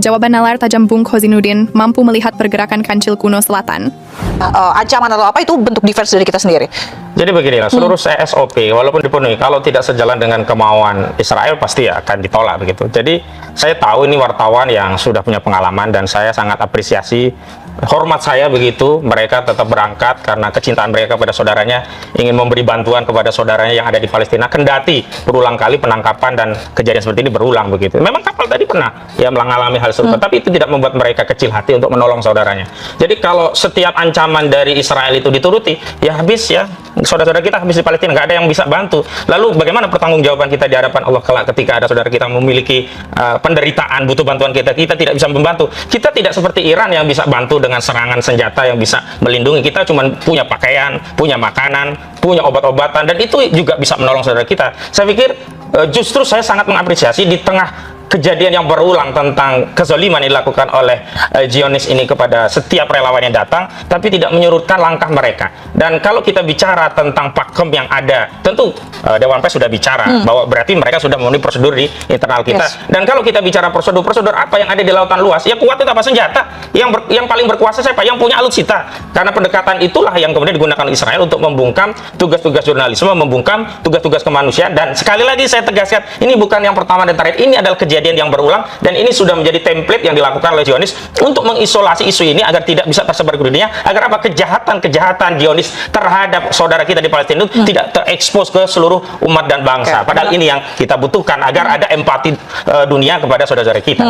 jawaban nalar tajam Bung Kozinudin mampu melihat pergerakan kancil kuno selatan? Ancaman atau apa itu bentuk defense dari kita sendiri. Jadi beginilah, seluruh SOP walaupun dipenuhi, kalau tidak sejalan dengan kemauan Israel pasti akan ditolak begitu. Jadi saya tahu ini wartawan yang sudah punya pengalaman dan saya sangat apresiasi, hormat saya begitu, mereka tetap berangkat karena kecintaan mereka pada saudaranya, ingin memberi bantuan kepada saudaranya yang ada di Palestina, kendati berulang kali penangkapan dan kejadian seperti ini berulang begitu. Memang kapal tadi pernah ya mengalami hal serupa, tapi itu tidak membuat mereka kecil hati untuk menolong saudaranya. Jadi kalau setiap ancaman dari Israel itu dituruti, ya habis ya, saudara-saudara kita habis di Palestina, nggak ada yang bisa bantu. Lalu bagaimana pertanggungjawaban kita di hadapan Allah kelak ketika ada saudara kita memiliki penderitaan, butuh bantuan kita tidak bisa membantu. Kita tidak seperti Iran yang bisa bantu dengan serangan senjata yang bisa melindungi kita, cuma punya pakaian, punya makanan, punya obat-obatan, dan itu juga bisa menolong saudara kita. Saya pikir justru saya sangat mengapresiasi di tengah kejadian yang berulang tentang kezaliman yang dilakukan oleh Zionis ini kepada setiap relawan yang datang, tapi tidak menyurutkan langkah mereka. Dan kalau kita bicara tentang pakem yang ada, tentu Dewan Pers sudah bicara bahwa berarti mereka sudah memenuhi prosedur di internal kita. Dan kalau kita bicara prosedur apa yang ada di lautan luas, ya kuat itu apa senjata? Yang paling berkuasa siapa? Yang punya alutsista. Karena pendekatan itulah yang kemudian digunakan Israel untuk membungkam tugas-tugas jurnalisme, membungkam tugas-tugas kemanusiaan. Dan sekali lagi saya tegaskan, ini bukan yang pertama dan terakhir, ini adalah kejadian yang berulang, dan ini sudah menjadi template yang dilakukan oleh Zionis untuk mengisolasi isu ini agar tidak bisa tersebar ke dunia, agar apa kejahatan Zionis terhadap saudara kita di Palestina itu tidak terekspos ke seluruh umat dan bangsa. Padahal ini yang kita butuhkan agar ada empati dunia kepada saudara-saudara kita.